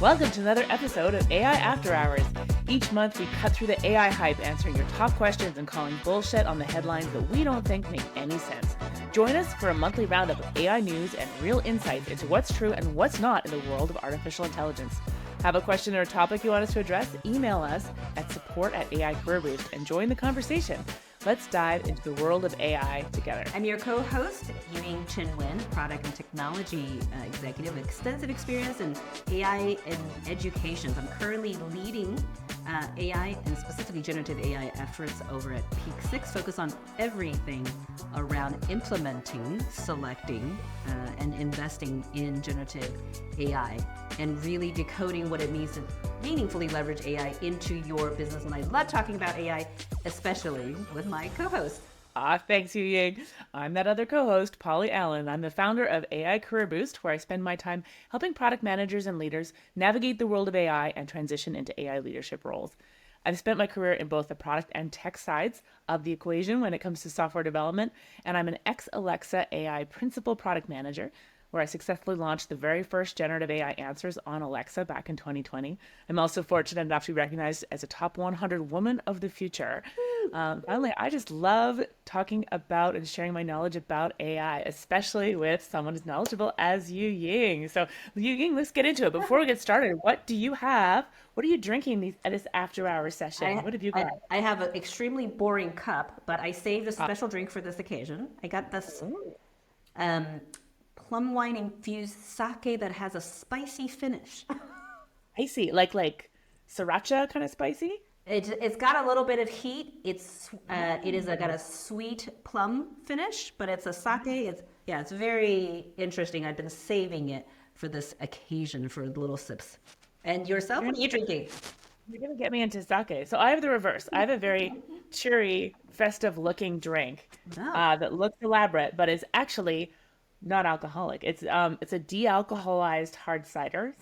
Welcome to another episode of AI After Hours. Each month, we cut through the AI hype, answering your top questions and calling bullshit on the headlines that we don't think make any sense. Join us for a monthly roundup of AI news and real insights into what's true and what's not in the world of artificial intelligence. Have a question or a topic you want us to address? Email us at support@AICareerBoost and join the conversation. Let's dive into the world of AI together. I'm your co-host, Yuying Chen-Wynn, product and technology executive with extensive experience in AI and education. I'm currently leading AI and specifically generative AI efforts over at Peak 6, focus on everything around implementing, selecting, and investing in generative AI and really decoding what it means to meaningfully leverage AI into your business. And I love talking about AI, especially with my co-host. Thanks, Yuying. I'm that other co-host, Polly Allen. I'm the founder of AI Career Boost, where I spend my time helping product managers and leaders navigate the world of AI and transition into AI leadership roles. I've spent my career in both the product and tech sides of the equation when it comes to software development, and I'm an ex-Alexa AI principal product manager, where I successfully launched the very first generative AI answers on Alexa back in 2020. I'm also fortunate enough to be recognized as a top 100 woman of the future. Finally, I just love talking about and sharing my knowledge about AI, especially with someone as knowledgeable as Yuying. So Yuying, let's get into it. Before we get started, what do you have? What are you drinking at this after-hours session? What have you got? I have an extremely boring cup, but I saved a special drink for this occasion. I got this plum wine infused sake that has a spicy finish. Spicy, like sriracha kind of spicy? It's got a little bit of heat. It is got a sweet plum finish, but it's a sake. It's very interesting. I've been saving it for this occasion for little sips. And yourself, what are you drinking? You're gonna get me into sake. So I have the reverse. I have a very cheery, festive-looking drink that looks elaborate, but is actually not alcoholic. It's a de-alcoholized hard cider.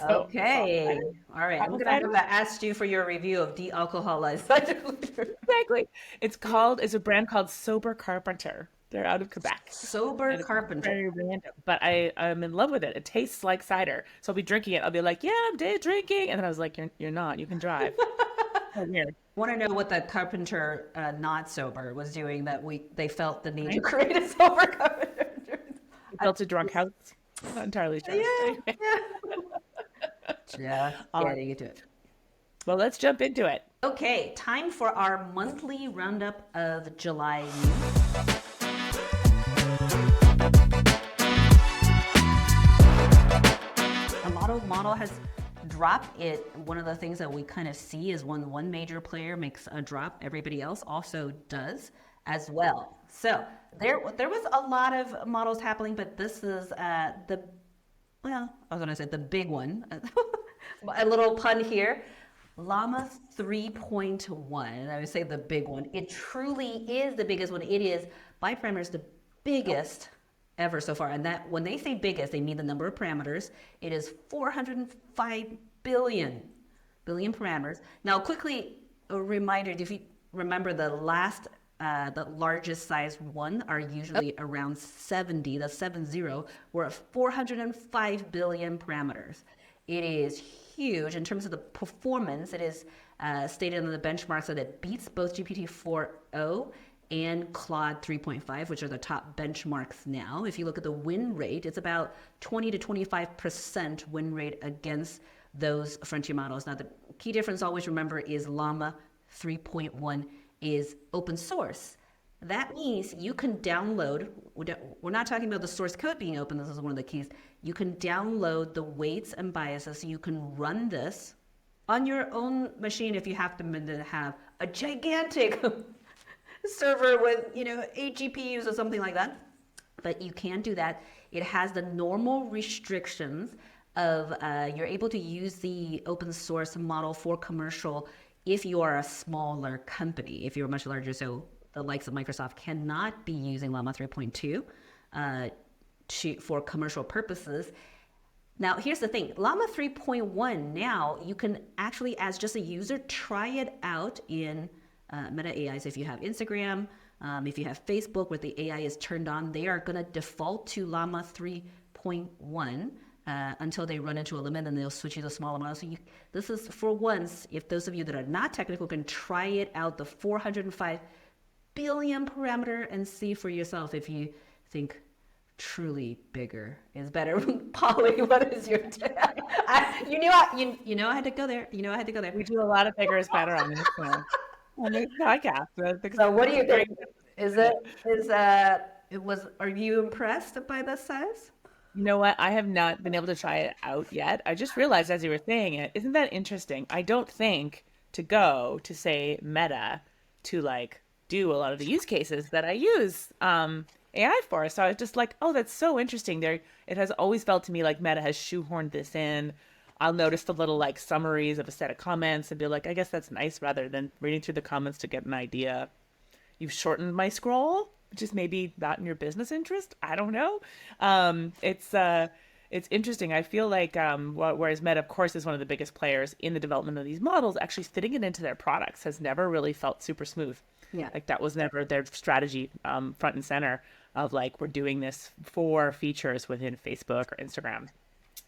Okay. All right. I'm gonna have to ask you for your review of de-alcoholized cider. Exactly. It's a brand called Sober Carpenter. They're out of Quebec. Sober Carpenter. Very random, but I'm in love with it. It tastes like cider. So I'll be drinking it. I'll be like, yeah, I'm day drinking. And then I was like, you're not. You can drive. So weird. Want to know what the Carpenter not sober was doing that they felt the need to create a sober Carpenter? Built a drunk house. I'm not entirely sure. Yeah. Just getting into it. Well, let's jump into it. Okay, time for our monthly roundup of July news. A model has dropped it. One of the things that we kind of see is when one major player makes a drop, everybody else also does as well. So there was a lot of models happening, but this is the big one. A little pun here. LAMA 3.1. I would say the big one. It truly is the biggest one. It is by parameters the biggest ever so far. And that when they say biggest, they mean the number of parameters. It is 405 billion parameters. Now, quickly a reminder: if you remember the largest size one are usually around 70. That's 70. We're at 405 billion parameters. It is huge in terms of the performance. It is stated in the benchmarks that it beats both GPT-4o and Claude 3.5, which are the top benchmarks now. If you look at the win rate, it's about 20 to 25% win rate against those frontier models. Now, the key difference, always remember, is LAMA 3.1 is open source. That means you can download, we're not talking about the source code being open, this is one of the keys. You can download the weights and biases so you can run this on your own machine if you happen to have a gigantic server with 8 GPUs or something like that. But you can do that. It has the normal restrictions of you're able to use the open source model for commercial if you are a smaller company. If you're much larger, so the likes of Microsoft cannot be using LAMA 3.2 for commercial purposes. Now, here's the thing. LAMA 3.1 now, you can actually, as just a user, try it out in Meta AIs. If you have Instagram, if you have Facebook where the AI is turned on, they are going to default to LAMA 3.1 until they run into a limit, and they'll switch you to smaller models. So this is for once, if those of you that are not technical can try it out, the 405 billion parameter, and see for yourself if you think truly bigger is better. Polly, what is your you know I had to go there. You know I had to go there. We do a lot of bigger is better on this podcast. So what do It's a you great think? Is yeah. are you impressed by the size? You know what? I have not been able to try it out yet. I just realized as you were saying it, isn't that interesting? I don't think to go to say Meta to like do a lot of the use cases that I use AI for. So I was just like, oh, that's so interesting. There, it has always felt to me like Meta has shoehorned this in. I'll notice the little like summaries of a set of comments and be like, I guess that's nice rather than reading through the comments to get an idea. You've shortened my scroll, which is maybe not in your business interest. I don't know. It's interesting. I feel like whereas Meta, of course, is one of the biggest players in the development of these models, actually fitting it into their products has never really felt super smooth. Yeah. Like that was never their strategy, front and center of like we're doing this for features within Facebook or Instagram.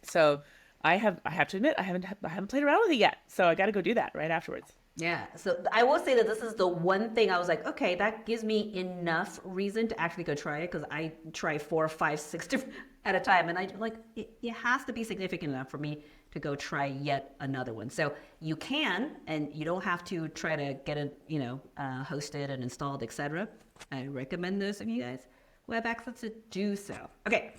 So I have to admit I haven't played around with it yet. So I got to go do that right afterwards. Yeah, so I will say that this is the one thing I was like, okay, that gives me enough reason to actually go try it because I try 4, 5, 6 different at a time, and I like it has to be significant enough for me to go try yet another one. So you can, and you don't have to try to get it, hosted and installed, etc. I recommend those of you guys who have access to do so. Okay.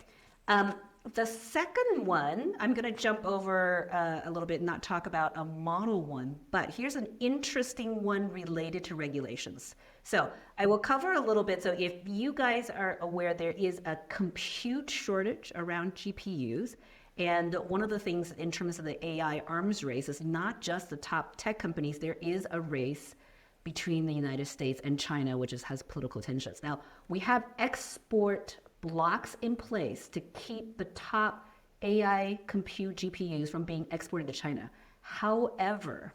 The second one, I'm going to jump over a little bit and not talk about a model one, but here's an interesting one related to regulations. So I will cover a little bit. So if you guys are aware, there is a compute shortage around GPUs. And one of the things in terms of the AI arms race is not just the top tech companies, there is a race between the United States and China, which has political tensions. Now, we have export blocks in place to keep the top AI compute GPUs from being exported to China. However,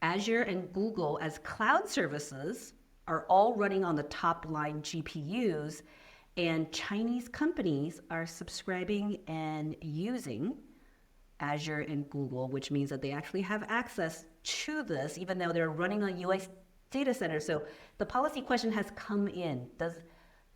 Azure and Google as cloud services are all running on the top line GPUs, and Chinese companies are subscribing and using Azure and Google, which means that they actually have access to this, even though they're running on US data centers. So the policy question has come in.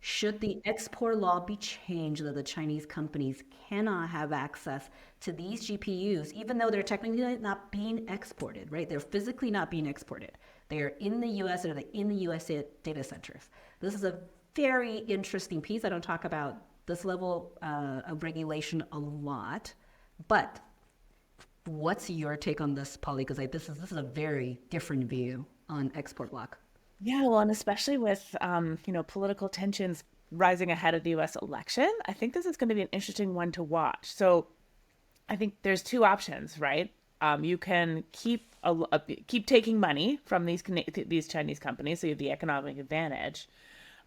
Should the export law be changed that the Chinese companies cannot have access to these GPUs, even though they're technically not being exported, right? They're physically not being exported. They are in the US or they're in the US data centers. This is a very interesting piece. I don't talk about this level of regulation a lot, but what's your take on this, Polly? Because this is a very different view on export block. Yeah, well, and especially with political tensions rising ahead of the U.S. election, I think this is going to be an interesting one to watch. So, I think there's two options, right? You can keep taking money from these Chinese companies, so you have the economic advantage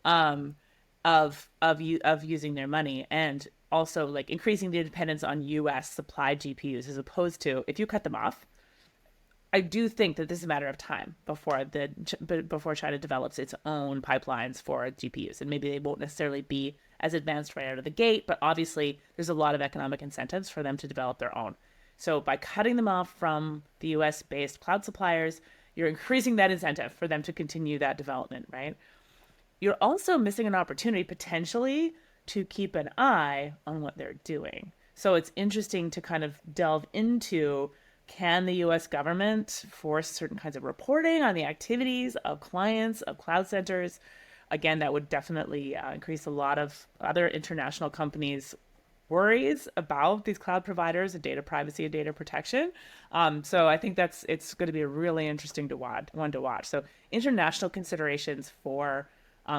um, of using their money, and also like increasing the dependence on U.S. supplied GPUs, as opposed to if you cut them off. I do think that this is a matter of time before China develops its own pipelines for GPUs, and maybe they won't necessarily be as advanced right out of the gate, but obviously there's a lot of economic incentives for them to develop their own. So by cutting them off from the US based cloud suppliers, you're increasing that incentive for them to continue that development, right? You're also missing an opportunity potentially to keep an eye on what they're doing. So it's interesting to kind of delve into, can the US government force certain kinds of reporting on the activities of clients of cloud centers? Again, that would definitely increase a lot of other international companies' worries about these cloud providers and data privacy and data protection. So I think it's going to be a really interesting one to watch. So international considerations for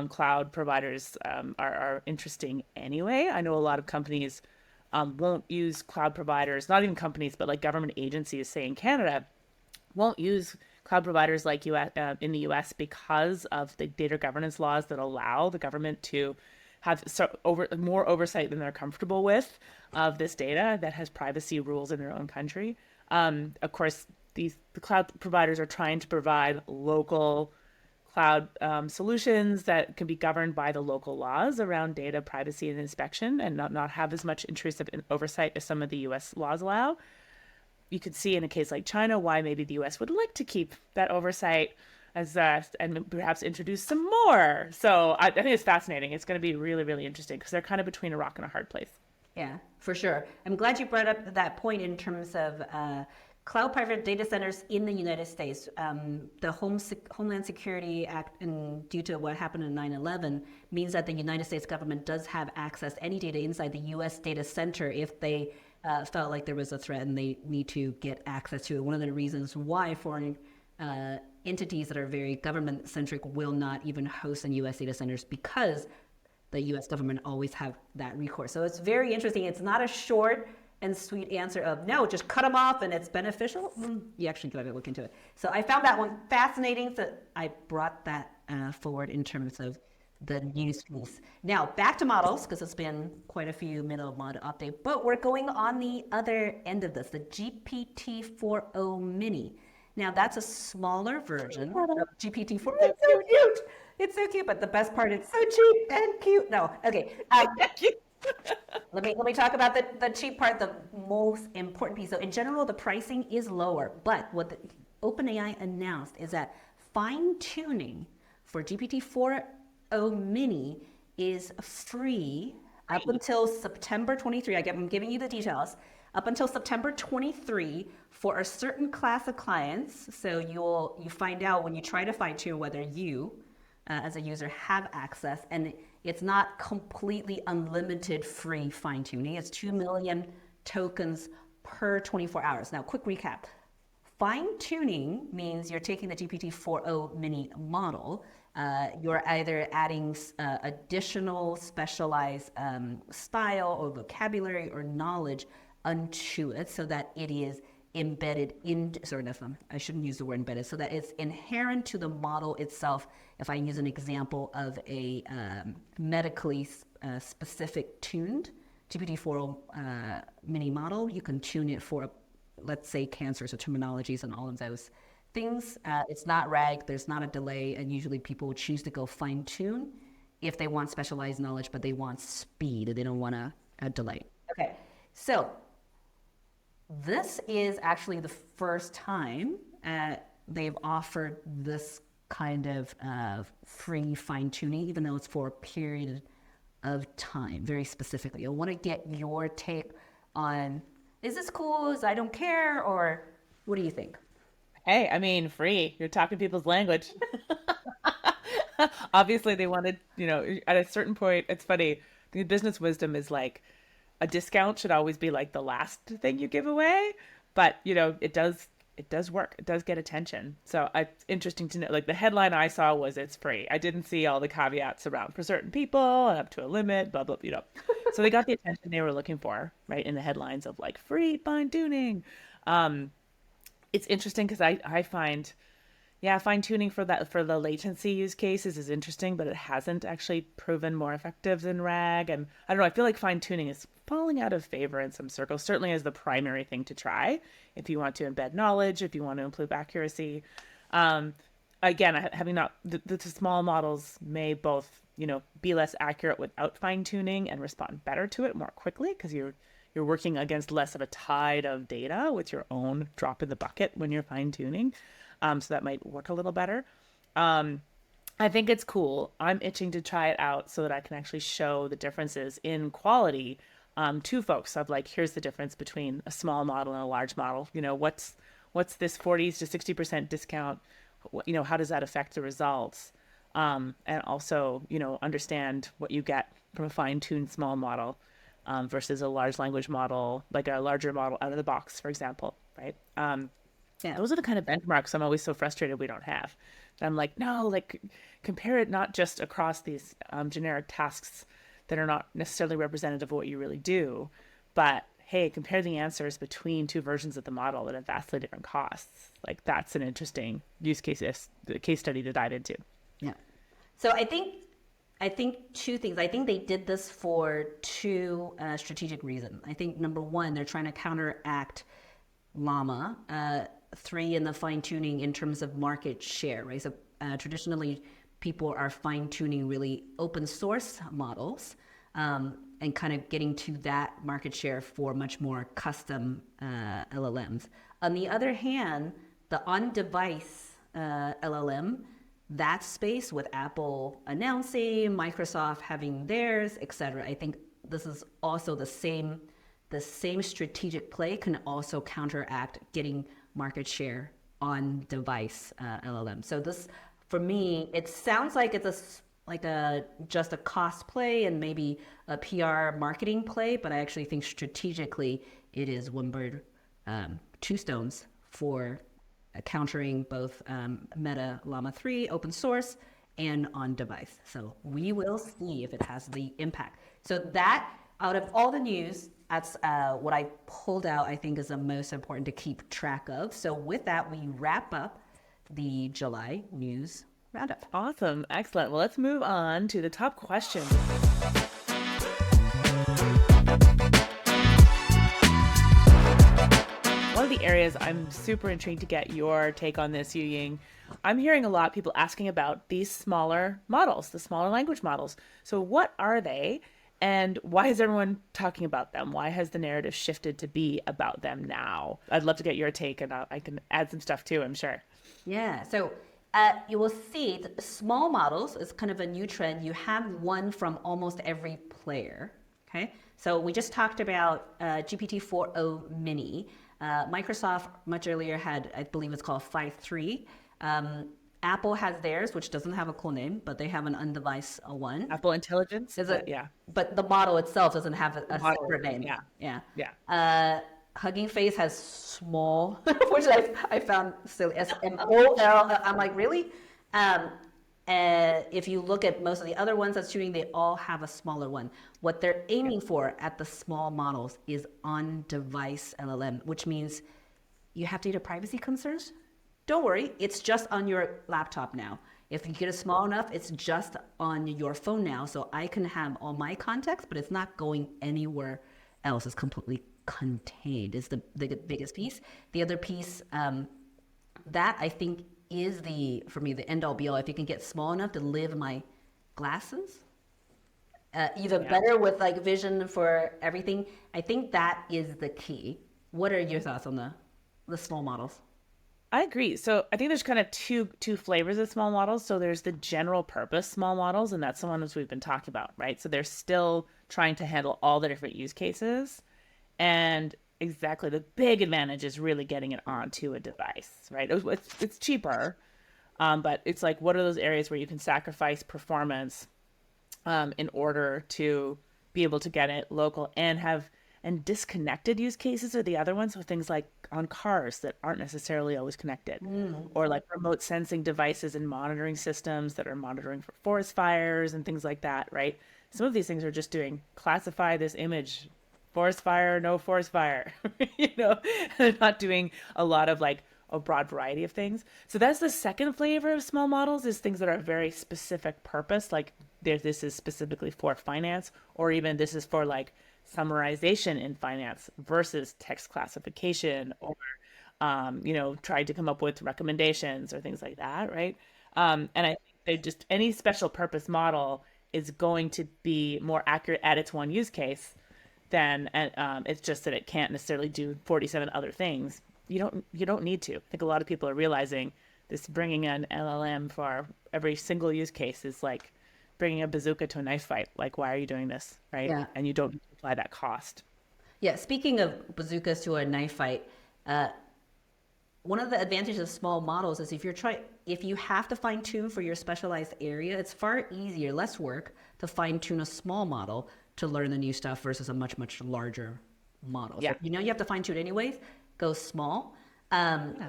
cloud providers are interesting anyway. I know a lot of companies won't use cloud providers, not even companies, but like government agencies, say in Canada, won't use cloud providers like in the US because of the data governance laws that allow the government to have more oversight than they're comfortable with of this data that has privacy rules in their own country. Of course, the cloud providers are trying to provide local cloud solutions that can be governed by the local laws around data privacy and inspection and not have as much intrusive oversight as some of the US laws allow. You could see in a case like China why maybe the US would like to keep that oversight as and perhaps introduce some more. So I think it's fascinating. It's going to be really, really interesting because they're kind of between a rock and a hard place. Yeah, for sure. I'm glad you brought up that point in terms of cloud private data centers in the United States. The Homeland Security Act, and due to what happened in 9/11, means that the United States government does have access to any data inside the U.S. data center if they felt like there was a threat and they need to get access to it. One of the reasons why foreign entities that are very government centric will not even host in U.S. data centers because the U.S. government always have that recourse. So it's very interesting. It's not a short and sweet answer of no, just cut them off and it's beneficial. You actually got to look into it. So I found that one fascinating. So I brought that forward in terms of the news piece. Now back to models because it's been quite a few middle model update, but we're going on the other end of this, the GPT-4o Mini. Now that's a smaller version of GPT-4. It's so cute. It's so cute, but the best part is so cheap and cute. No, okay. Let me talk about the cheap part, the most important piece. So in general, the pricing is lower, but what the OpenAI announced is that fine tuning for GPT-4o Mini is free up until September 23. I'm giving you the details. Up until September 23 for a certain class of clients. So you find out when you try to fine tune whether you as a user have access, and it's not completely unlimited free fine tuning. It's 2 million tokens per 24 hours. Now, quick recap. Fine tuning means you're taking the GPT-4o Mini model. You're either adding additional specialized style or vocabulary or knowledge unto it so that it is embedded in, I shouldn't use the word embedded, so that it's inherent to the model itself. If I use an example of a medically specific tuned GPT-4o Mini model, you can tune it for, let's say, cancer, so terminologies and all of those things. It's not RAG, there's not a delay, and usually people choose to go fine tune if they want specialized knowledge, but they want speed, they don't want a delay. Okay, so this is actually the first time they've offered this kind of free fine tuning, even though it's for a period of time, very specifically. I want to get your take on, is this cool? I don't care, or what do you think? Hey, I mean, free. You're talking people's language. Obviously, they wanted, at a certain point, it's funny. The business wisdom is like a discount should always be like the last thing you give away, but it does work. It does get attention. So it's interesting to know. Like the headline I saw was it's free. I didn't see all the caveats around for certain people and up to a limit, blah blah. So they got the attention they were looking for, right? In the headlines of like free fine tuning. It's interesting because I find, yeah, fine tuning for the latency use cases is interesting, but it hasn't actually proven more effective than RAG. And I don't know, I feel like fine tuning is falling out of favor in some circles, certainly as the primary thing to try if you want to embed knowledge, if you want to improve accuracy. Again, having not the small models may both, be less accurate without fine tuning and respond better to it more quickly because you're working against less of a tide of data with your own drop in the bucket when you're fine tuning. So that might work a little better. I think it's cool. I'm itching to try it out so that I can actually show the differences in quality to folks of like, here's the difference between a small model and a large model. What's this 40 to 60% discount? How does that affect the results? And also, understand what you get from a fine-tuned small model versus a large language model, like a larger model out of the box, for example, right? Yeah. Those are the kind of benchmarks I'm always so frustrated we don't have. And I'm like, no, like compare it not just across these generic tasks that are not necessarily representative of what you really do, but hey, compare the answers between two versions of the model that have vastly different costs. Like that's an interesting use case study to dive into. Yeah. So I think two things. I think they did this for two strategic reasons. I think number one, they're trying to counteract LAMA 3 in the fine tuning in terms of market share, right? So traditionally people are fine tuning really open source models and kind of getting to that market share for much more custom LLMs. On the other hand, the on device LLM, that space with Apple announcing, Microsoft having theirs, etc. I think this is also the same strategic play can also counteract getting market share on device LLM. So this, for me, it sounds like it's a just a cost play and maybe a PR marketing play, but I actually think strategically it is one bird, two stones for countering both Meta Llama 3 open source and on device. So we will see if it has the impact. So that, out of all the news, that's what I pulled out, I think is the most important to keep track of. So with that, we wrap up the July news roundup. Awesome. Excellent. Well, let's move on to the top question. One of the areas I'm super intrigued to get your take on this, Yuying. I'm hearing a lot of people asking about these smaller models, the smaller language models. So what are they? And why is everyone talking about them? Why has the narrative shifted to be about them now? I'd love to get your take, and I can add some stuff too, I'm sure. Yeah, so you will see that small models is kind of a new trend. You have one from almost every player. Okay, so we just talked about GPT-4o Mini. Microsoft much earlier had, I believe it's called 5.3. Apple has theirs, which doesn't have a cool name, but they have an on-device one. Apple Intelligence? Is it? Yeah. But the model itself doesn't have a Model, separate name. yeah. Yeah. Yeah. Hugging Face has small, which I found silly. SMOL. I'm like, really? If you look at most of the other ones that's shooting, they all have a smaller one. What they're aiming for at the small models is on-device LLM, which means you have data privacy concerns. Don't worry, it's just on your laptop now. If you get it small enough, it's just on your phone now. So I can have all my context, but it's not going anywhere else. It's completely contained is the biggest piece. The other piece that I think is for me, the end all be all. If you can get small enough to live in my glasses, even better with like vision for everything. I think that is the key. What are your thoughts on the small models? I agree. So I think there's kind of two flavors of small models. So there's the general purpose small models, and that's the ones we've been talking about, right? So they're still trying to handle all the different use cases. And exactly, the big advantage is really getting it onto a device, right? It's cheaper, but it's like, what are those areas where you can sacrifice performance in order to be able to get it local and disconnected use cases are the other ones. So things like on cars that aren't necessarily always connected, or like remote sensing devices and monitoring systems that are monitoring for forest fires and things like that, right? Some of these things are just doing classify this image, forest fire, no forest fire, they're not doing a lot of like a broad variety of things. So that's the second flavor of small models, is things that are very specific purpose, like this is specifically for finance, or even this is for like summarization in finance versus text classification, or tried to come up with recommendations or things like that, right? And I think they just, any special purpose model is going to be more accurate at its one use case than it's just that it can't necessarily do 47 other things. You don't need to. I think a lot of people are realizing this, bringing an LLM for every single use case is like bringing a bazooka to a knife fight. Like, why are you doing this, right? Yeah. And you don't apply that cost. Yeah, speaking of bazookas to a knife fight, one of the advantages of small models is if you have to fine tune for your specialized area, it's far easier, less work to fine tune a small model to learn the new stuff versus a much, much larger model. Yeah. So you have to fine tune anyways, go small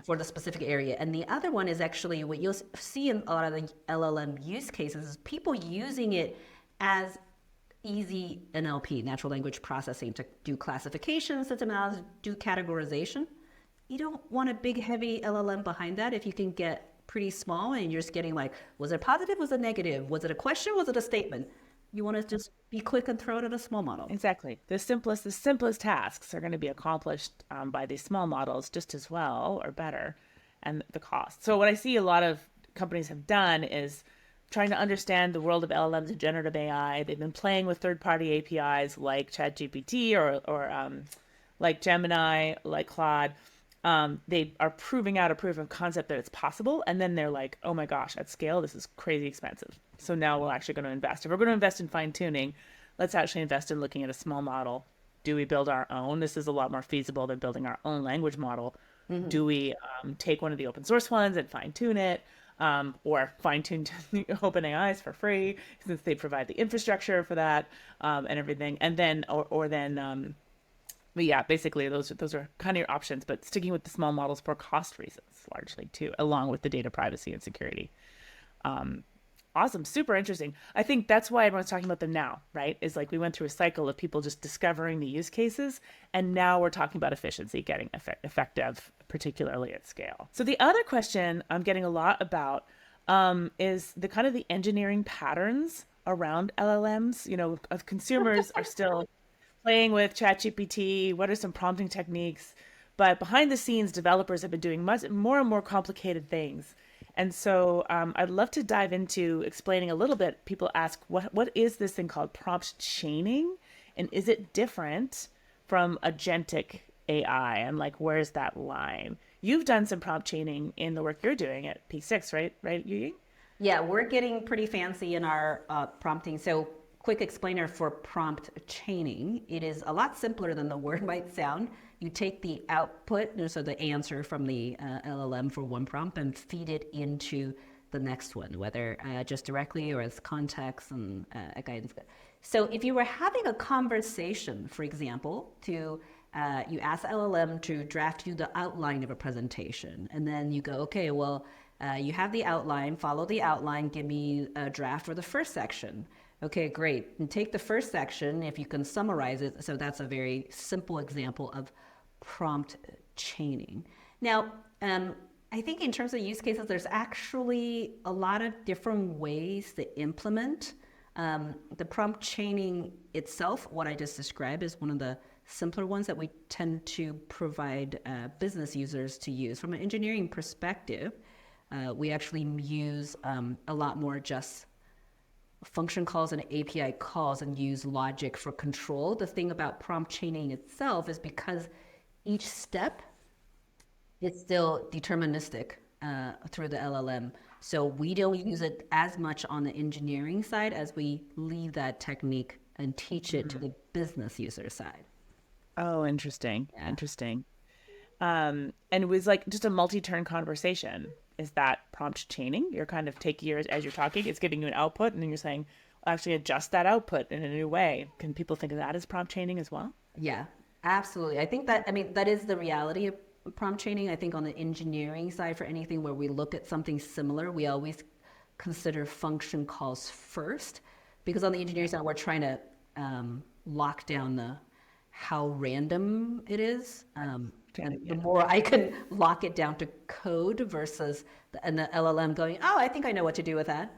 for the specific area. And the other one is actually what you'll see in a lot of the LLM use cases is people using it as easy NLP, natural language processing, to do classification, system analysis, do categorization. You don't want a big, heavy LLM behind that if you can get pretty small and you're just getting like, was it positive, was it negative? Was it a question, was it a statement? You want to just be quick and throw it at a small model. Exactly. The simplest tasks are going to be accomplished by these small models just as well or better, and the cost. So what I see a lot of companies have done is trying to understand the world of LLMs and generative AI. They've been playing with third-party APIs like ChatGPT or like Gemini, like Claude. They are proving out a proof of concept that it's possible, and then they're like, "Oh my gosh, at scale, this is crazy expensive." So now we're actually going to invest. If we're going to invest in fine tuning, let's actually invest in looking at a small model. Do we build our own? This is a lot more feasible than building our own language model. Mm-hmm. Do we take one of the open source ones and fine tune it? Or fine tune open AIs for free since they provide the infrastructure for that and everything. And then, or then, but yeah, basically those are kind of your options, but sticking with the small models for cost reasons largely too, along with the data privacy and security. Awesome. Super interesting. I think that's why everyone's talking about them now, right? Is like we went through a cycle of people just discovering the use cases, and now we're talking about efficiency getting effective, particularly at scale. So the other question I'm getting a lot about is the kind of the engineering patterns around LLMs. You know, of consumers are still playing with ChatGPT. What are some prompting techniques? But behind the scenes, developers have been doing much more and more complicated things. And so I'd love to dive into explaining a little bit. People ask, what is this thing called prompt chaining? And is it different from agentic AI? And like, where's that line? You've done some prompt chaining in the work you're doing at P6, right? Right, Yuying? Yeah, we're getting pretty fancy in our prompting. So, quick explainer for prompt chaining. It is a lot simpler than the word might sound. You take the output, so the answer from the LLM for one prompt, and feed it into the next one, whether just directly or as context and guidance. So, if you were having a conversation, for example, to you ask LLM to draft you the outline of a presentation, and then you go, okay, well, you have the outline, follow the outline, give me a draft for the first section. Okay, great. And take the first section, if you can summarize it. So that's a very simple example of prompt chaining. Now, I think in terms of use cases, there's actually a lot of different ways to implement. The prompt chaining itself, what I just described, is one of the simpler ones that we tend to provide business users to use. From an engineering perspective, we actually use a lot more just function calls and API calls and use logic for control. The thing about prompt chaining itself is because each step is still deterministic through the LLM. So we don't use it as much on the engineering side as we leave that technique and teach it to the business user side. Oh, interesting. Yeah. Interesting. And it was like just a multi-turn conversation. Is that prompt chaining? You're kind of taking yours as you're talking, it's giving you an output, and then you're saying, actually adjust that output in a new way. Can people think of that as prompt chaining as well? Yeah, absolutely. I think that, I mean, that is the reality of prompt training. I think on the engineering side, for anything where we look at something similar, we always consider function calls first, because on the engineering side, we're trying to lock down the how random it is. And the more I can lock it down to code versus and the LLM going, oh, I think I know what to do with that.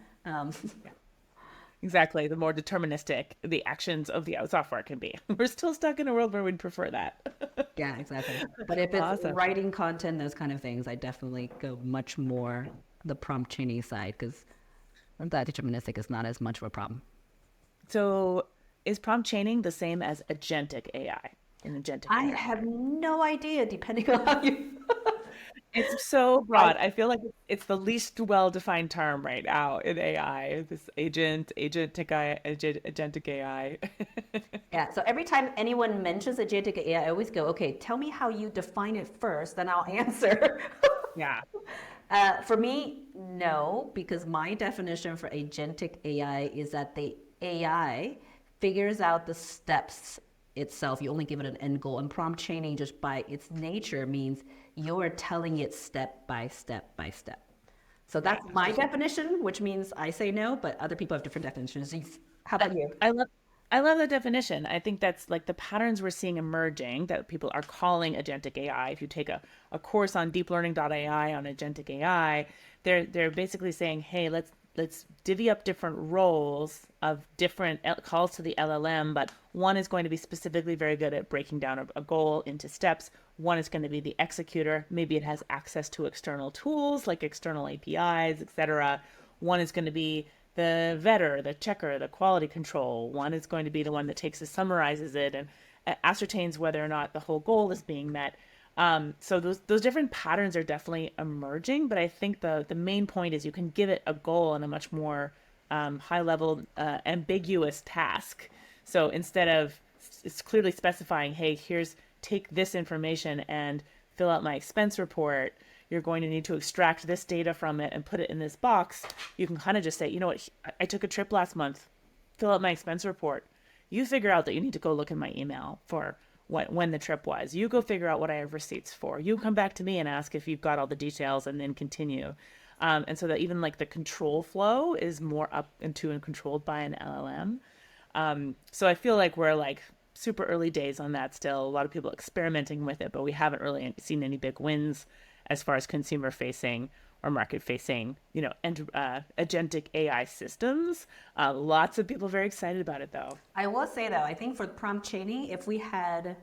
Exactly. The more deterministic the actions of the software can be. We're still stuck in a world where we'd prefer that. Yeah, exactly. But if it's Awesome. writing content, those kind of things, I definitely go much more the prompt chaining side because that deterministic is not as much of a problem. So is prompt chaining the same as agentic AI in agentic I AI? have no idea, depending on how you. It's so I, broad. I feel like it's the least well-defined term right now in AI. This agentic AI. yeah, so every time anyone mentions agentic AI, I always go, okay, tell me how you define it first, then I'll answer. Yeah. For me, no, because my definition for agentic AI is that the AI figures out the steps itself. You only give it an end goal. And prompt chaining, just by its nature, means you're telling it step by step by step. So that's my definition, which means I say no, but other people have different definitions. How I, about you? I love I love that definition. I think that's like the patterns we're seeing emerging that people are calling agentic AI. If you take a course on deeplearning.ai on agentic AI, they're basically saying, hey, let's divvy up different roles of different calls to the LLM, but one is going to be specifically very good at breaking down a goal into steps. One is going to be the executor. Maybe it has access to external tools like external APIs, etc. One is going to be the vetter, the checker, the quality control. One is going to be the one that takes it, summarizes it, and ascertains whether or not the whole goal is being met. So those different patterns are definitely emerging, but I think the main point is you can give it a goal and a much more high level, ambiguous task. So instead of it's clearly specifying, hey, here's take this information and fill out my expense report. You're going to need to extract this data from it and put it in this box. You can kind of just say, you know what, I took a trip last month. Fill out my expense report. You figure out that you need to go look in my email for when the trip was. You go figure out what I have receipts for. You come back to me and ask if you've got all the details and then continue. And so that even like the control flow is more up into and controlled by an LLM. So I feel like we're like super early days on that still. A lot of people experimenting with it, but we haven't really seen any big wins as far as consumer facing or market facing, and agentic AI systems. Lots of people very excited about it though. I will say though, I think for prompt chaining, if we had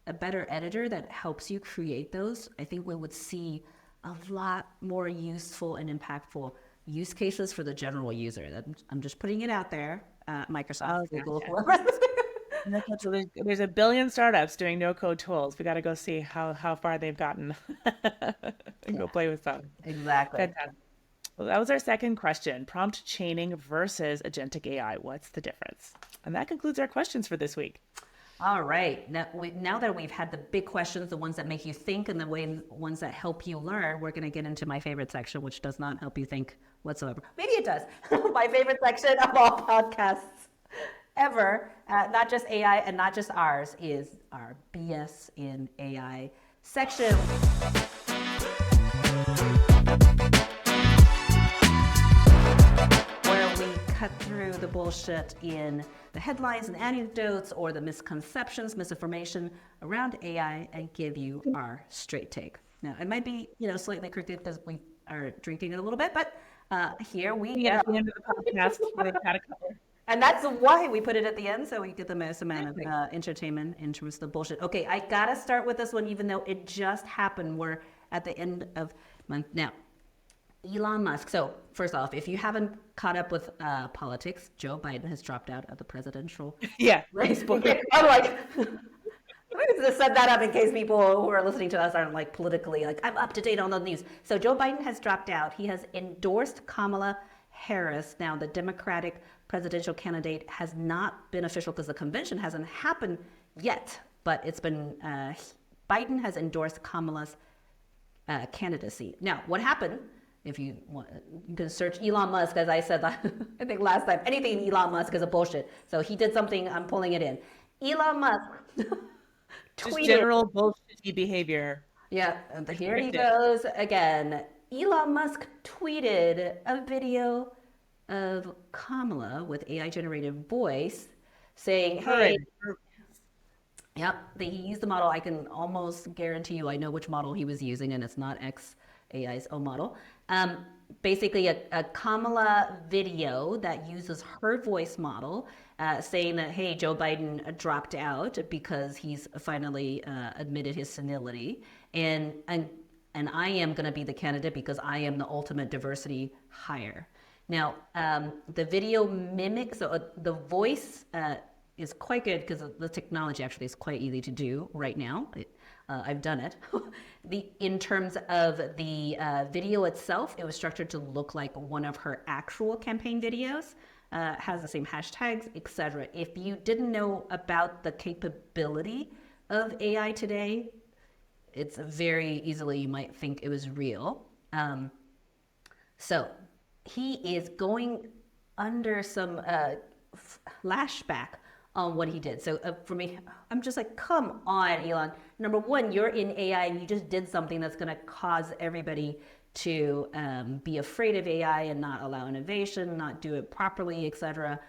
a better editor that helps you create those, I think we would see a lot more useful and impactful use cases for the general user. I'm just putting it out there. Microsoft, Google, whoever. There's a billion startups doing no code tools. We got to go see how far they've gotten and go play with them. Exactly. Fantastic. Well, that was our second question: prompt chaining versus agentic AI. What's the difference? And that concludes our questions for this week. All right. Now that we've had the big questions, the ones that make you think, and the ones that help you learn, we're going to get into my favorite section, which does not help you think whatsoever. Maybe it does. My favorite section of all podcasts ever, not just AI and not just ours, is our BS in AI section. Where we cut through the bullshit in the headlines and anecdotes or the misconceptions, misinformation around AI and give you our straight take. Now, it might be, slightly crooked because we are drinking it a little bit, but here we go. At the end of the podcast, we've had a couple. And that's why we put it at the end, so we get the most amount of entertainment in terms of the bullshit. Okay, I gotta start with this one, even though it just happened. We're at the end of month now. Elon Musk. So first off, if you haven't caught up with politics, Joe Biden has dropped out of the presidential race. I'm like, I just set that up in case people who are listening to us aren't like politically like I'm up to date on the news. So Joe Biden has dropped out. He has endorsed Kamala Harris. Now the Democratic presidential candidate has not been official because the convention hasn't happened yet, but it's been Biden has endorsed Kamala's candidacy. Now, what happened? If you want, you can search Elon Musk, as I said, I think last time. Anything Elon Musk is a bullshit. So he did something. I'm pulling it in. Elon Musk tweeted. Just general bullshitty behavior. Yeah, here he goes again. Elon Musk tweeted a video of Kamala with AI generated voice saying, hey, yep, he used the model. I can almost guarantee you I know which model he was using, and it's not XAI's own model. Basically, a Kamala video that uses her voice model saying that, hey, Joe Biden dropped out because he's finally admitted his senility. And I am going to be the candidate because I am the ultimate diversity hire. Now, the video mimics, so the voice is quite good because the technology actually is quite easy to do right now. I've done it. In terms of the video itself, it was structured to look like one of her actual campaign videos, has the same hashtags, etc. If you didn't know about the capability of AI today, it's very easily you might think it was real. So he is going under some flashback on what he did. So for me, I'm just like, come on, Elon. Number one, you're in AI and you just did something that's going to cause everybody to be afraid of AI and not allow innovation, not do it properly, etc.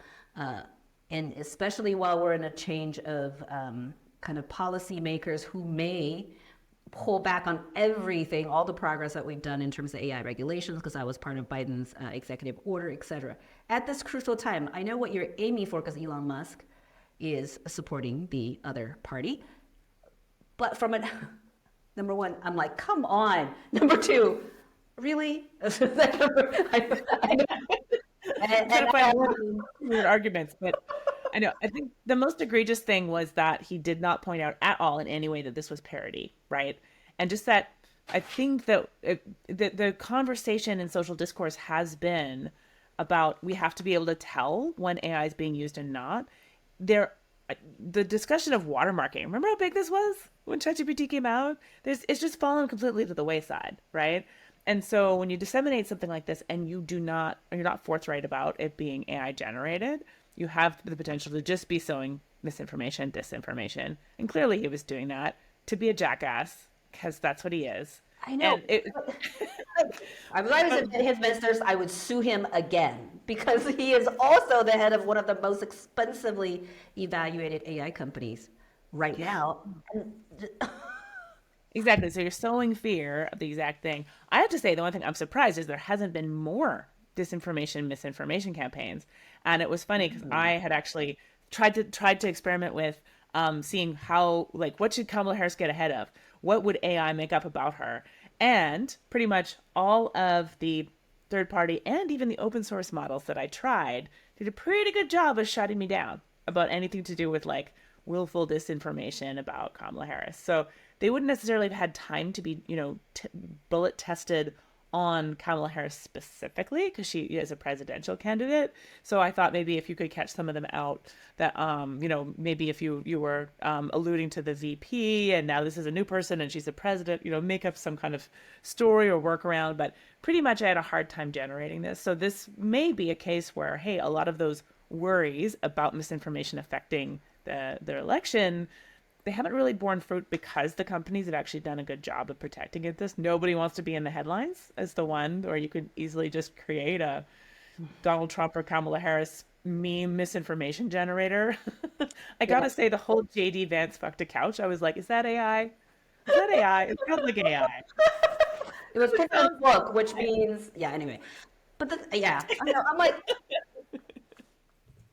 And especially while we're in a change of kind of policymakers who may pull back on everything, all the progress that we've done in terms of AI regulations, because I was part of Biden's executive order, et cetera. At this crucial time, I know what you're aiming for because Elon Musk is supporting the other party. But from a number one, I'm like, come on. Number two, really? I know. I'm trying to find weird arguments, but I know. I think the most egregious thing was that he did not point out at all in any way that this was parody, right? And just that I think that the conversation in social discourse has been about we have to be able to tell when AI is being used and not. There, the discussion of watermarking. Remember how big this was when ChatGPT came out? It's just fallen completely to the wayside, right? And so when you disseminate something like this and you're not forthright about it being AI generated, you have the potential to just be sowing misinformation, disinformation. And clearly he was doing that to be a jackass because that's what he is. I know. And it, I was in his ministers, I would sue him again because he is also the head of one of the most expensively evaluated AI companies right now. exactly. So you're sowing fear of the exact thing. I have to say, the one thing I'm surprised is there hasn't been more disinformation, misinformation campaigns. And it was funny because I had actually tried to experiment with seeing how like what should Kamala Harris get ahead of? What would AI make up about her? And pretty much all of the third party and even the open source models that I tried did a pretty good job of shutting me down about anything to do with like willful disinformation about Kamala Harris. So they wouldn't necessarily have had time to be, bullet tested on Kamala Harris specifically because she is a presidential candidate. So I thought maybe if you could catch some of them out that, maybe if you were alluding to the VP and now this is a new person and she's the president, make up some kind of story or workaround. But pretty much I had a hard time generating this. So this may be a case where, hey, a lot of those worries about misinformation affecting their election they haven't really borne fruit because the companies have actually done a good job of protecting it. This nobody wants to be in the headlines as the one, or you could easily just create a Donald Trump or Kamala Harris meme misinformation generator. I Yeah. gotta say, the whole JD Vance fucked a couch. I was like, is that AI? Is that AI? It sounds like AI. It was It put in a sounds book, which like means, yeah, anyway. But yeah, I know. I'm like,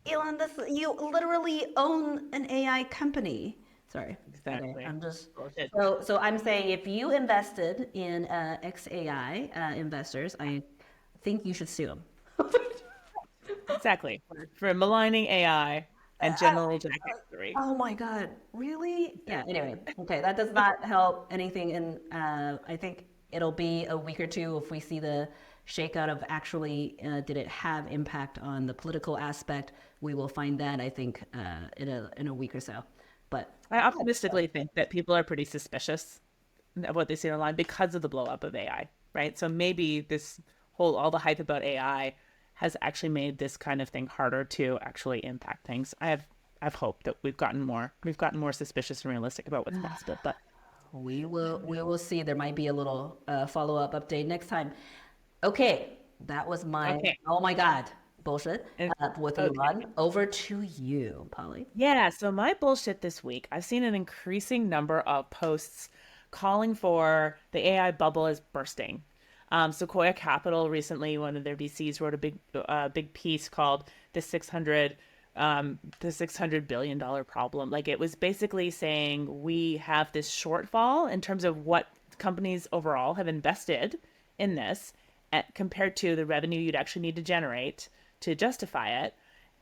Elon, you literally own an AI company. Sorry. Okay, exactly. I'm just Bullshit. so I'm saying if you invested in XAI investors, I think you should sue them. Exactly. For maligning AI and general jackassery. Oh my God, really? Yeah, anyway, okay, that does not help anything. And I think it'll be a week or two if we see the shakeout of actually did it have impact on the political aspect. We will find that, I think, in a week or so. But I optimistically think that people are pretty suspicious of what they see online because of the blow up of AI, right? So maybe this all the hype about AI has actually made this kind of thing harder to actually impact things. I've hoped that we've gotten more suspicious and realistic about what's possible, but we will see. There might be a little follow up update next time. Okay, that was my okay. oh my God bullshit And, with okay. Elon. Over to you, Polly. Yeah, so my bullshit this week, I've seen an increasing number of posts calling for the AI bubble is bursting. Sequoia Capital recently, one of their VCs wrote a big piece called the $600 billion problem. Like it was basically saying we have this shortfall in terms of what companies overall have invested in this compared to the revenue you'd actually need to generate to justify it.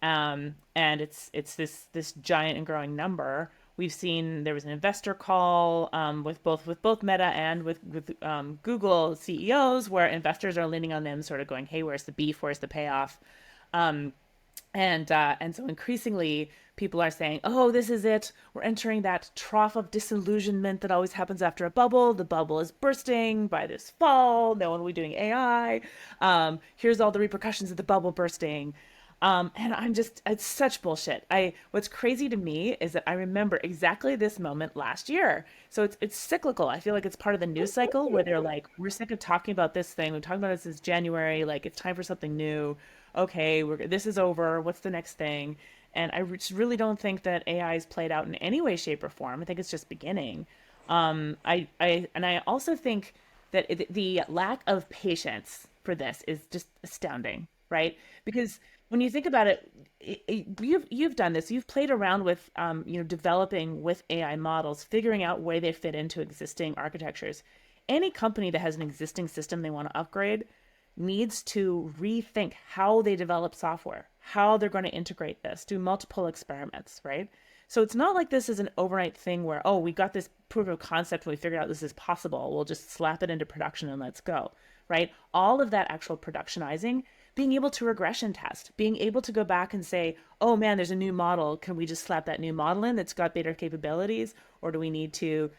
And it's this giant and growing number. We've seen there was an investor call with both Meta and with Google CEOs where investors are leaning on them, sort of going, "Hey, where's the beef? Where's the payoff?" Um, and so increasingly people are saying, "Oh, this is it. We're entering that trough of disillusionment that always happens after a bubble. The bubble is bursting by this fall. No one will be doing AI. Here's all the repercussions of the bubble bursting." And it's such bullshit. What's crazy to me is that I remember exactly this moment last year. So it's cyclical. I feel like it's part of the news cycle where they're like, we're sick of talking about this thing. We've talked about it since January. Like it's time for something new. Okay, this is over. What's the next thing? And I just really don't think that AI is played out in any way, shape, or form. I think it's just beginning. I also think that the lack of patience for this is just astounding, right? Because when you think about it, you've done this. You've played around with developing with AI models, figuring out where they fit into existing architectures. Any company that has an existing system they want to upgrade needs to rethink how they develop software, how they're going to integrate this, do multiple experiments, right? So it's not like this is an overnight thing where, oh, we got this proof of concept and we figured out this is possible. We'll just slap it into production and let's go, right? All of that actual productionizing, being able to regression test, being able to go back and say, oh man, there's a new model. Can we just slap that new model in that's got better capabilities? Or do we need to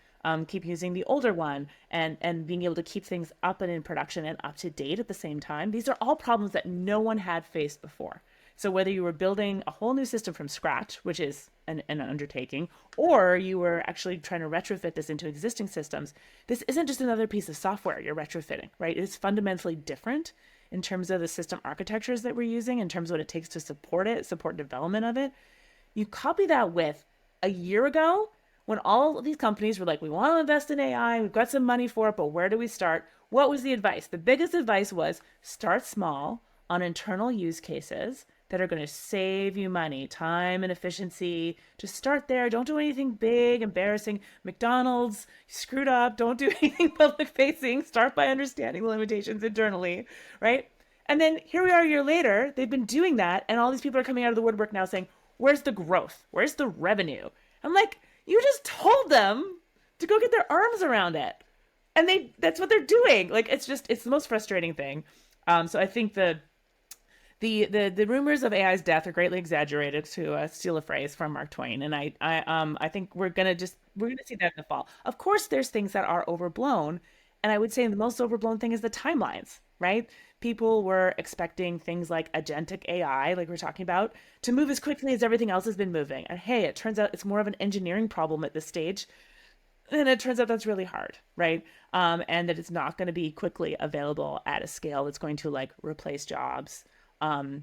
keep using the older one, and being able to keep things up and in production and up to date at the same time? These are all problems that no one had faced before. So whether you were building a whole new system from scratch, which is an undertaking, or you were actually trying to retrofit this into existing systems, this isn't just another piece of software you're retrofitting, right? It's fundamentally different in terms of the system architectures that we're using, in terms of what it takes to support it, support development of it. You copy that with a year ago, when all of these companies were like, we want to invest in AI, we've got some money for it, but where do we start? What was the advice? The biggest advice was start small on internal use cases that are going to save you money, time and efficiency. Just start there. Don't do anything big, embarrassing. McDonald's, you screwed up. Don't do anything public facing. Start by understanding the limitations internally, right? And then here we are a year later, they've been doing that, and all these people are coming out of the woodwork now saying, where's the growth? Where's the revenue? I'm like, you just told them to go get their arms around it. And that's what they're doing. Like it's the most frustrating thing. So I think the rumors of AI's death are greatly exaggerated, to steal a phrase from Mark Twain, and I think we're gonna see that in the fall. Of course, there's things that are overblown, and I would say the most overblown thing is the timelines, right? People were expecting things like agentic AI, like we're talking about, to move as quickly as everything else has been moving. And hey, it turns out it's more of an engineering problem at this stage. And it turns out that's really hard, right? And that it's not going to be quickly available at a scale that's going to like replace jobs,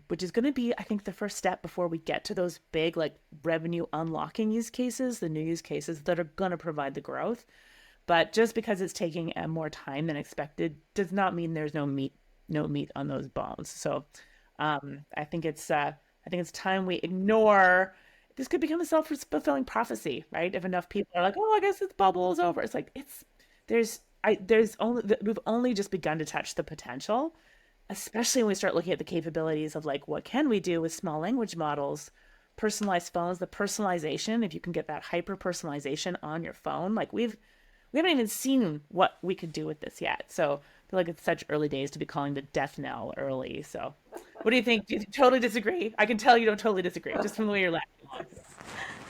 which is going to be, I think, the first step before we get to those big like revenue unlocking use cases, the new use cases that are going to provide the growth. But just because it's taking more time than expected does not mean there's no meat on those bones. So I think it's time we ignore. This could become a self-fulfilling prophecy, right? If enough people are like, "Oh, I guess this bubble is over," it's like we've only just begun to touch the potential, especially when we start looking at the capabilities of like what can we do with small language models, personalized phones, the personalization. If you can get that hyper personalization on your phone, like we haven't even seen what we could do with this yet. So I feel like it's such early days to be calling the death knell early. So what do you think? Do you totally disagree? I can tell you don't totally disagree just from the way you're laughing.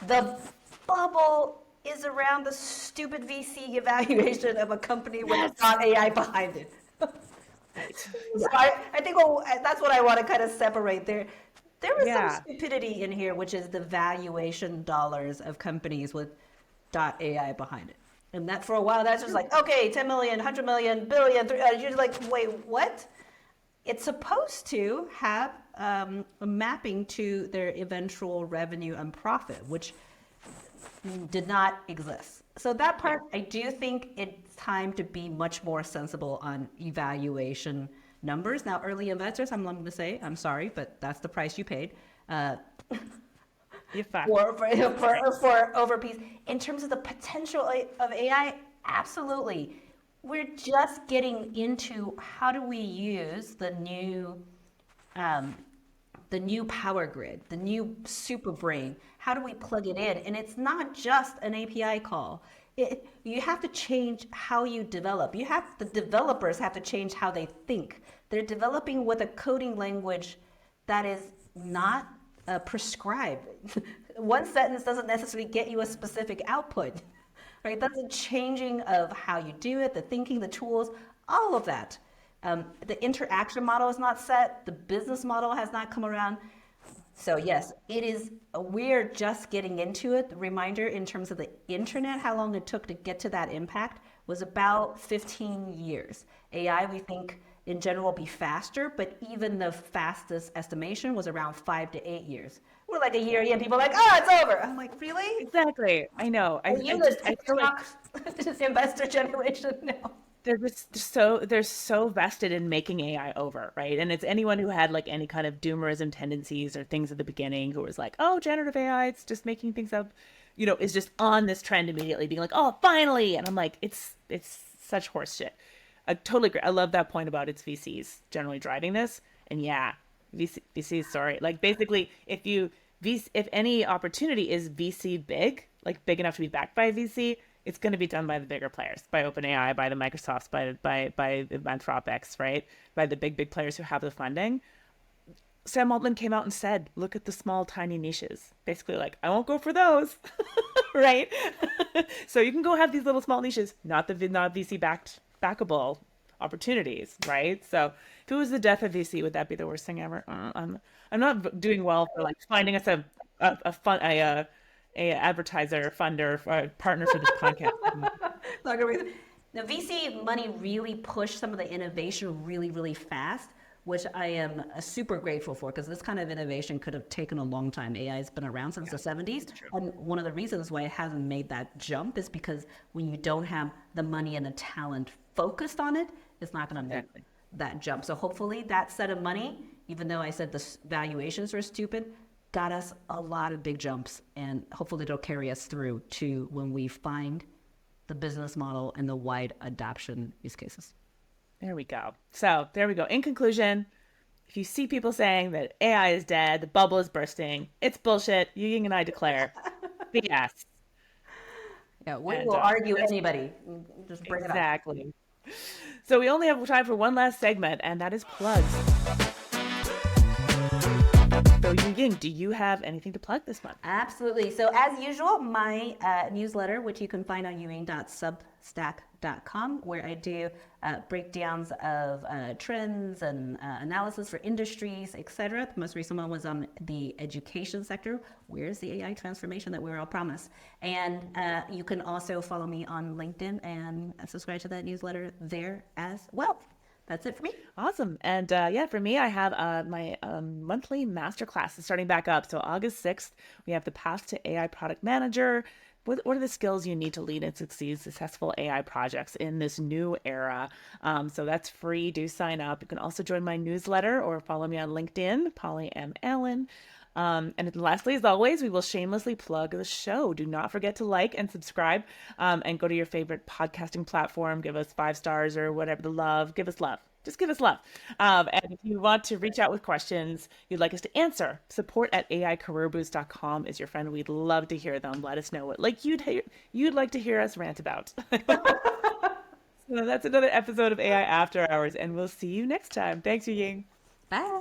The bubble is around the stupid VC evaluation of a company with Yes. not AI behind it. Right. So Yeah. I think that's what I want to kind of separate there. There was some Yeah. stupidity in here, which is the valuation dollars of companies with .ai behind it. And that for a while, that's just like, okay, 10 million, 100 million, billion, you're like, wait, what? It's supposed to have a mapping to their eventual revenue and profit, which did not exist. So that Yeah. part, I do think it's time to be much more sensible on evaluation numbers. Now, early investors, I'm going to say, I'm sorry, but that's the price you paid uh, You're fine. for overpiece. In terms of the potential of AI, absolutely. We're just getting into how do we use um, the new power grid, the new super brain. How do we plug it in? And it's not just an API call. You have to change how you develop. The developers have to change how they think. They're developing with a coding language that is not prescribed. One sentence doesn't necessarily get you a specific output, right? That's a changing of how you do it, the thinking, the tools, all of that. The interaction model is not set. The business model has not come around. So yes, it is. We're just getting into it. The reminder in terms of the internet, how long it took to get to that impact was about 15 years. AI, we think in general will be faster, but even the fastest estimation was around 5 to 8 years. We're We're like a year in, people are like, oh, it's over. I'm like, really? Exactly. I know. Are you the I feel like TikTok investor generation now? they're so vested in making AI over, right? And it's anyone who had like any kind of doomerism tendencies or things at the beginning who was like, oh, generative AI, it's just making things up, is just on this trend immediately, being like, oh, finally. And I'm like, it's such horse shit. I totally agree. I love that point about it's VCs generally driving this. And yeah, VCs, sorry. Like basically, if any opportunity is VC big, like big enough to be backed by a VC, it's going to be done by the bigger players, by OpenAI, by the Microsofts, by the Anthropics, right? By the big players who have the funding. Sam Altman came out and said, "Look at the small, tiny niches." Basically, like, I won't go for those, right? So you can go have these little small niches, not VC backable opportunities, right? So if it was the death of VC, would that be the worst thing ever? I'm not doing well for like finding us a fun a advertiser, funder, or partner for this podcast. Not gonna be. Now, VC money really pushed some of the innovation really, really fast, which I am super grateful for because this kind of innovation could have taken a long time. AI has been around since the 70s. And one of the reasons why it hasn't made that jump is because when you don't have the money and the talent focused on it, it's not going to make that jump. So hopefully that set of money, even though I said the valuations were stupid, got us a lot of big jumps. And hopefully it'll carry us through to when we find the business model and the wide adoption use cases. There we go. So there we go. In conclusion, if you see people saying that AI is dead, the bubble is bursting, it's bullshit. Yuying and I declare BS. Yeah, we And will argue anybody. Just bring it up. exactly. So we only have time for one last segment, and that is plugs. So Yuying, do you have anything to plug this month? Absolutely. So as usual, my newsletter, which you can find on yuying.substack.com, where I do breakdowns of trends and analysis for industries, etc. The most recent one was on the education sector. Where's the AI transformation that we were all promised? And you can also follow me on LinkedIn and subscribe to that newsletter there as well. That's it for me. Awesome. And yeah, for me, I have my monthly masterclass is starting back up. So August 6th, we have the Path to AI Product Manager. What are the skills you need to lead and succeed successful AI projects in this new era? So that's free. Do sign up. You can also join my newsletter or follow me on LinkedIn, Polly M. Allen. And lastly, as always, we will shamelessly plug the show. Do not forget to like and subscribe and go to your favorite podcasting platform. Give us 5 stars or whatever the love. Give us love. Just give us love. And if you want to reach out with questions you'd like us to answer, support at aicareerboost.com is your friend. We'd love to hear them. Let us know what you'd like to hear us rant about. So that's another episode of AI After Hours, and we'll see you next time. Thanks, Yuying. Bye.